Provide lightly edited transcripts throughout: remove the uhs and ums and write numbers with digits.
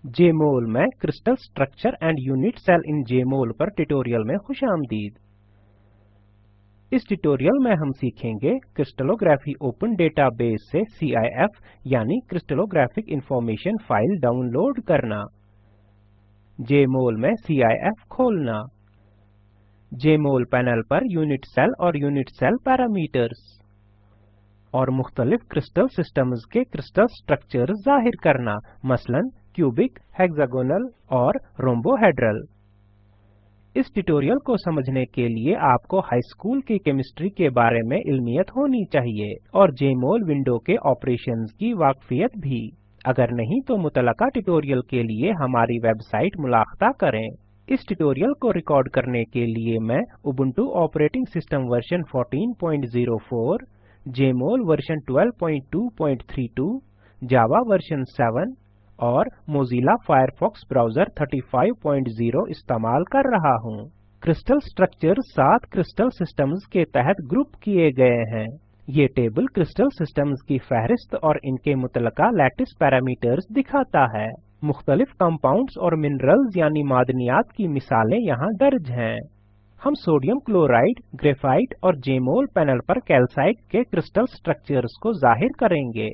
Jmol में crystal structure and unit cell in Jmol पर tutorial में खुशामदीद। इस ट्यूटोरियल में हम सीखेंगे क्रिस्टलोग्राफी ओपन डेटाबेस से CIF यानी क्रिस्टलोग्राफिक इंफॉर्मेशन फाइल डाउनलोड करना, जेमोल में CIF खोलना, जेमोल पैनल पर यूनिट सेल और यूनिट सेल पैरामीटर्स और मुख्तलिफ क्रिस्टल सिस्टम्स के क्रिस्टल स्ट्रक्चर जाहिर करना, मसलन क्यूबिक, हेक्सागोनल और रोम्बोहेड्रल। इस ट्यूटोरियल को समझने के लिए आपको हाई स्कूल की केमिस्ट्री के बारे में इल्मियत होनी चाहिए और जेमोल विंडो के ऑपरेशंस की वाकफियत भी। अगर नहीं तो मुतलका ट्यूटोरियल के लिए हमारी वेबसाइट मुलाक़ता करें। इस ट्यूटोरियल को रिकॉर्ड करने के लिए मैं Ubuntu operating system version 14.04, Jmol version 12.2.32, Java version 7 और मोज़िला फायरफॉक्स ब्राउज़र 35.0 इस्तेमाल कर रहा हूँ। क्रिस्टल स्ट्रक्चर 7 क्रिस्टल सिस्टम्स के तहत ग्रुप किए गए हैं। ये टेबल क्रिस्टल सिस्टम्स की फहरिस्त और इनके मुतलका लैटिस पैरामीटर्स दिखाता है। मुख्तलिफ कंपाउंड्स और मिनरल्स यानी मादनियात की मिसालें यहाँ दर्ज हैं। हम सोडियम क्लोराइड, ग्रेफाइट और जेमोल पैनल पर कैल्साइट के क्रिस्टल स्ट्रक्चर्स को जाहिर करेंगे।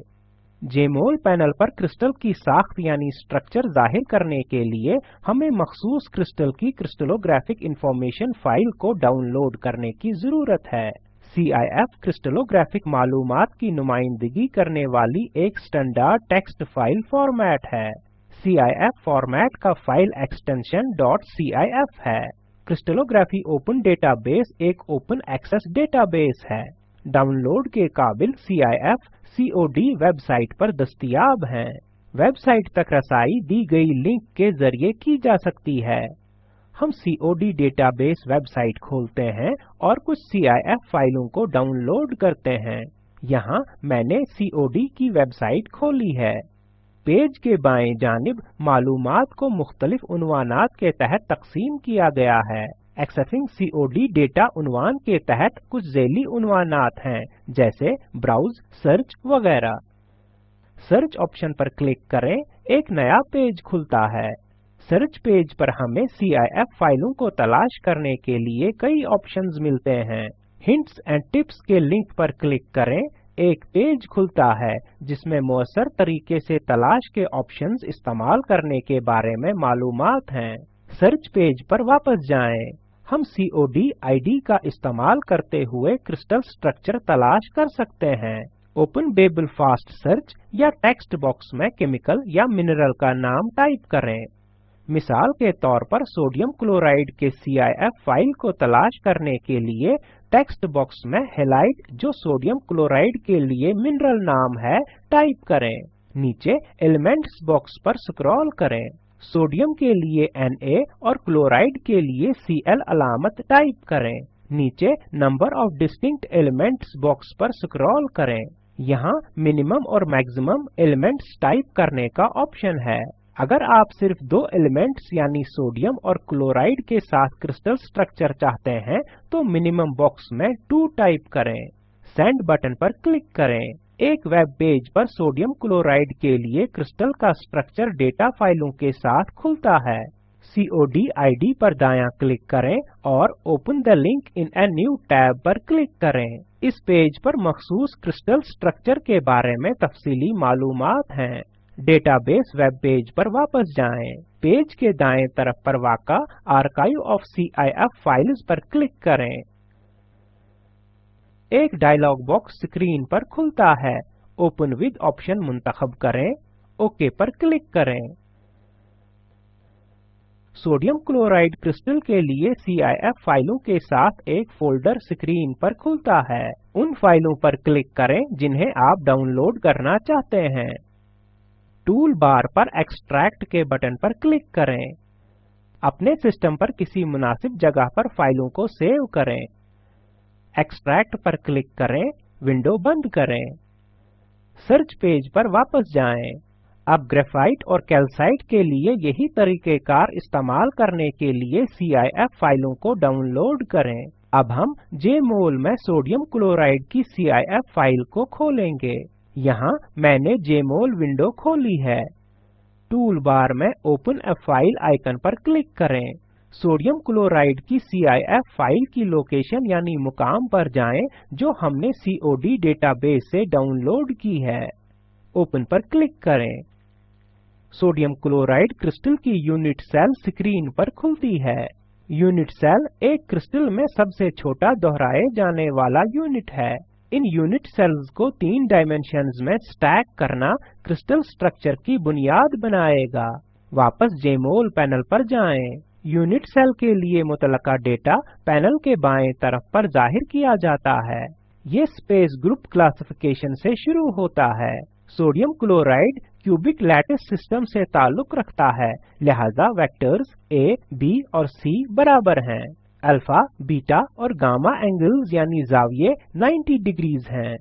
जेमोल पैनल पर क्रिस्टल की साख्त यानी स्ट्रक्चर जाहिर करने के लिए हमें मखसूस क्रिस्टल की क्रिस्टलोग्राफिक इंफॉर्मेशन फाइल को डाउनलोड करने की जरूरत है। CIF क्रिस्टलोग्राफिक मालूमात की नुमाइंदगी करने वाली एक स्टैंडर्ड टेक्स्ट फाइल फॉर्मेट है। CIF फॉर्मेट का फाइल एक्सटेंशन .cif है। क्रिस्टलोग्राफी ओपन डेटाबेस एक ओपन एक्सेस डेटाबेस है। डाउनलोड के काबिल CIF COD वेबसाइट पर दस्तयाब हैं। वेबसाइट तक रसाई दी गई लिंक के जरिए की जा सकती है। हम COD डेटाबेस वेबसाइट खोलते हैं और कुछ CIF फाइलों को डाउनलोड करते हैं। यहाँ मैंने COD की वेबसाइट खोली है। पेज के बाएं जानिब मालूमात को मुख्तलिफ उन्वानात के तहत तकसीम किया गया है। एक्सेसिंग COD डेटा उन्वान के तहत कुछ ज़ैली उन्वानात हैं, जैसे ब्राउज, सर्च वगैरह। सर्च ऑप्शन पर क्लिक करें, एक नया पेज खुलता है। सर्च पेज पर हमें CIF फाइलों को तलाश करने के लिए कई ऑप्शंस मिलते हैं। हिंट्स एंड टिप्स के लिंक पर क्लिक करें, एक पेज खुलता है जिसमें मौसर तरीके से तलाश के ऑप्शंस इस्तेमाल करने के बारे में मालूमात हैं। सर्च पेज पर वापस जाएं। हम COD ID का इस्तेमाल करते हुए क्रिस्टल स्ट्रक्चर तलाश कर सकते हैं। ओपन बेबल फास्ट सर्च या टेक्स्ट बॉक्स में केमिकल या मिनरल का नाम टाइप करें। मिसाल के तौर पर सोडियम क्लोराइड के CIF फाइल को तलाश करने के लिए टेक्स्ट बॉक्स में हैलाइड, जो सोडियम क्लोराइड के लिए मिनरल नाम है, टाइप करें। नीचे एलिमेंट्स बॉक्स पर स्क्रॉल करें। सोडियम के लिए Na और क्लोराइड के लिए Cl अलामत टाइप करें। नीचे number of distinct elements box पर स्क्रॉल करें। यहाँ मिनिमम और मैक्सिमम एलिमेंट्स टाइप करने का ऑप्शन है। अगर आप सिर्फ 2 एलिमेंट्स यानी सोडियम और क्लोराइड के साथ क्रिस्टल स्ट्रक्चर चाहते हैं तो मिनिमम बॉक्स में 2 टाइप करें। सेंड बटन पर क्लिक करें। एक वेब पेज पर सोडियम क्लोराइड के लिए क्रिस्टल का स्ट्रक्चर डेटा फाइलों के साथ खुलता है। COD ID पर दायां क्लिक करें और open the link in a new tab पर क्लिक करें। इस पेज पर मखसूस क्रिस्टल स्ट्रक्चर के बारे में तफसीली मालूमात हैं। डेटाबेस वेब पेज पर वापस जाएं। पेज के दाएं तरफ पर वाक़ा आर्काइव ऑफ CIF फाइल्स पर क्लिक करें। एक डायलॉग बॉक्स स्क्रीन पर खुलता है। ओपन विद ऑप्शन मुंतखब करें, ओके पर क्लिक करें। सोडियम क्लोराइड क्रिस्टल के लिए CIF फाइलों के साथ एक फोल्डर स्क्रीन पर खुलता है। उन फाइलों पर क्लिक करें जिन्हें आप डाउनलोड करना चाहते हैं। टूल बार पर एक्सट्रैक्ट के बटन पर क्लिक करें। अपने सिस्टम पर किसी मुनासिब जगह पर फाइलों को सेव करें। एक्सट्रैक्ट पर क्लिक करें, विंडो बंद करें। सर्च पेज पर वापस जाएं। अब ग्रेफाइट और कैल्साइट के लिए यही तरीक़ेकार इस्तेमाल करने के लिए CIF फाइलों को डाउनलोड करें। अब हम जेमोल में सोडियम क्लोराइड की CIF फाइल को खोलेंगे। यहाँ मैंने जेमोल विंडो खोली है। टूल बार में ओपन अ फाइल आइकन पर क्लिक करें। सोडियम क्लोराइड की CIF फाइल की लोकेशन यानी मुकाम पर जाएं जो हमने COD डेटाबेस से डाउनलोड की है। ओपन पर क्लिक करें। सोडियम क्लोराइड क्रिस्टल की यूनिट सेल स्क्रीन पर खुलती है। यूनिट सेल एक क्रिस्टल में सबसे छोटा दोहराए जाने वाला यूनिट है। इन यूनिट सेल्स को 3 डायमेंशंस में स्टैक करना क्रिस्टल स्ट्रक्चर की बुनियाद बनाएगा। वापस जेमोल पैनल पर जाएं। यूनिट सेल के लिए मुतलका डेटा पैनल के बाएं तरफ पर जाहिर किया जाता है। ये स्पेस ग्रुप क्लासिफिकेशन से शुरू होता है। Sodium chloride cubic lattice system से ताल्लुक रखता है, लिहाजा वेक्टर्स A, B और C बराबर हैं। अल्फा, बीटा और गामा एंगल्स यानी जाविये 90 डिग्रीज हैं।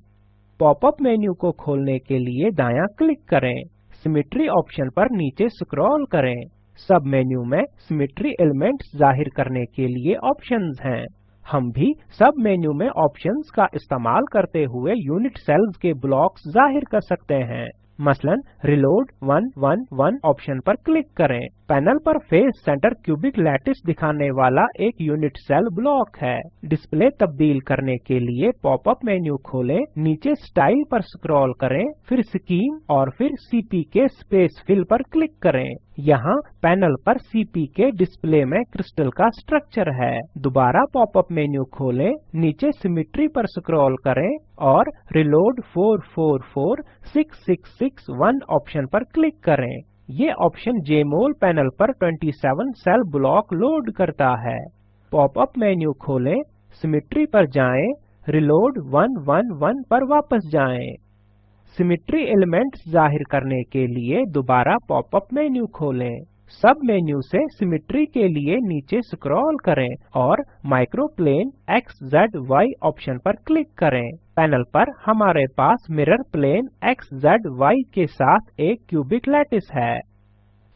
पॉपअप मेन्यू को खोलने के लिए दायां क्लिक करें। सिमेट्री ऑप्शन पर नीचे स्क्रॉल करें। सब मेन्यू में सिमेट्री एलिमेंट्स जाहिर करने के लिए ऑप्शंस हैं। हम भी सब मेन्यू में ऑप्शंस का इस्तेमाल करते हुए यूनिट सेल्स के ब्लॉक्स जाहिर कर सकते हैं। मसलन रिलोड 111 ऑप्शन पर क्लिक करें। पैनल पर फेस सेंटर क्यूबिक लैटिस दिखाने वाला एक यूनिट सेल ब्लॉक है। डिस्प्ले तब्दील करने के लिए पॉपअप मेन्यू खोलें, नीचे स्टाइल पर स्क्रॉल करें, फिर स्कीम और फिर CPK स्पेस फिल पर क्लिक करें। यहाँ पैनल पर CPK डिस्प्ले में क्रिस्टल का स्ट्रक्चर है। दोबारा पॉपअप मेन्यू खोलें, नीचे सिमेट्री पर स्क्रॉल करें और रिलोड 444661 ऑप्शन पर क्लिक करें। ये ऑप्शन जेमोल पैनल पर 27 सेल ब्लॉक लोड करता है। पॉपअप मेन्यू खोलें, सिमेट्री पर जाएं, रिलोड 111 पर वापस जाएं। सिमेट्री एलिमेंट्स जाहिर करने के लिए दोबारा पॉपअप मेन्यू खोलें। सब मेन्यू से सिमेट्री के लिए नीचे स्क्रॉल करें और माइक्रोप्लेन XZY ऑप्शन पर क्लिक करें। पैनल पर हमारे पास मिरर प्लेन XZY के साथ एक क्यूबिक लैटिस है।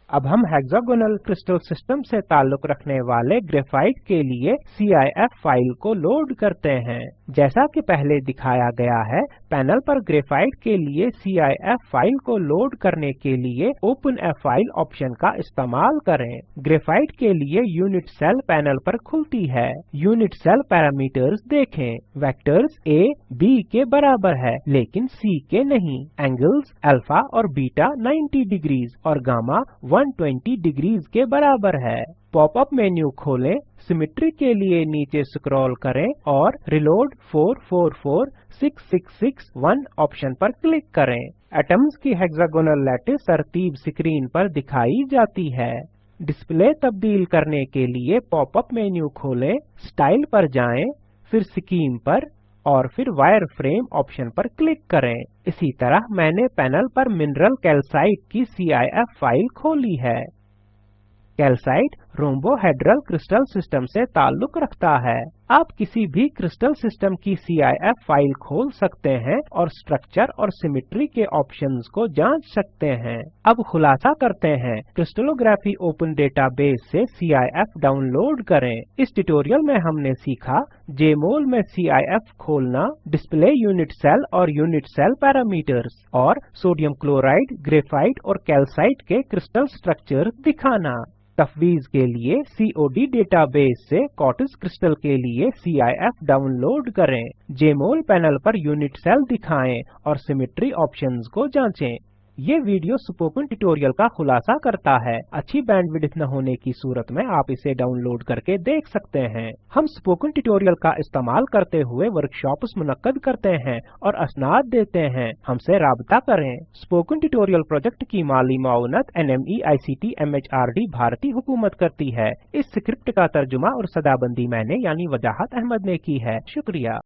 अब हम हेक्सागोनल क्रिस्टल सिस्टम से ताल्लुक रखने वाले ग्रेफाइट के लिए CIF फाइल को लोड करते हैं। जैसा कि पहले दिखाया गया है, पैनल पर ग्रेफाइट के लिए CIF फाइल को लोड करने के लिए ओपन अ फाइल ऑप्शन का इस्तेमाल करें। ग्रेफाइट के लिए यूनिट सेल पैनल पर खुलती है। यूनिट सेल पैरामीटर्स देखें। वेक्टर्स A, B के बराबर है लेकिन C के नहीं। एंगल्स अल्फा और बीटा 90 डिग्रीज और गामा 120 डिग्रीज के बराबर है। पॉपअप मेन्यू खोलें, सिमेट्री के लिए नीचे स्क्रॉल करें और रिलोड 444661 ऑप्शन पर क्लिक करें। एटम्स की हेक्सागोनल लैटिस तरतीब स्क्रीन पर दिखाई जाती है। डिस्प्ले तब्दील करने के लिए पॉपअप मेन्यू खोलें, स्टाइल पर जाएं, फिर स्कीम पर और फिर वायर फ्रेम ऑप्शन पर क्लिक करें। इसी तरह मैंने पैनल पर मिनरल कैल्साइट की CIF फाइल खोली है। कैल्साइट रोम्बोहेड्रल क्रिस्टल सिस्टम से ताल्लुक रखता है। आप किसी भी क्रिस्टल सिस्टम की CIF फाइल खोल सकते हैं और स्ट्रक्चर और सिमेट्री के ऑप्शंस को जांच सकते हैं। अब खुलासा करते हैं, क्रिस्टलोग्राफी ओपन डेटाबेस से CIF डाउनलोड करें। इस ट्यूटोरियल में हमने सीखा जेमोल में CIF खोलना, डिस्प्ले यूनिट सेल और यूनिट सेल पैरामीटर्स और सोडियम क्लोराइड, ग्रेफाइट और कैल्साइट के क्रिस्टल स्ट्रक्चर्स दिखाना। तफवीज के लिए COD डेटाबेस से क्वार्ट्ज क्रिस्टल के लिए CIF डाउनलोड करें। जेमोल पैनल पर यूनिट सेल दिखाएं और सिमेट्री ऑप्शंस को जांचें। ये वीडियो स्पोकन ट्यूटोरियल का खुलासा करता है। अच्छी बैंडविड्थ न होने की सूरत में आप इसे डाउनलोड करके देख सकते हैं। हम स्पोकन ट्यूटोरियल का इस्तेमाल करते हुए वर्कशॉप्स मुनक्कद करते हैं और असनाद देते हैं। हमसे राबता करें। स्पोकन ट्यूटोरियल प्रोजेक्ट की माली माउनत NMEICT MHRD भारतीय हुकूमत करती है। इस स्क्रिप्ट का तर्जुमा और सदाबंदी मैंने यानी वजाहत अहमद ने की है। शुक्रिया।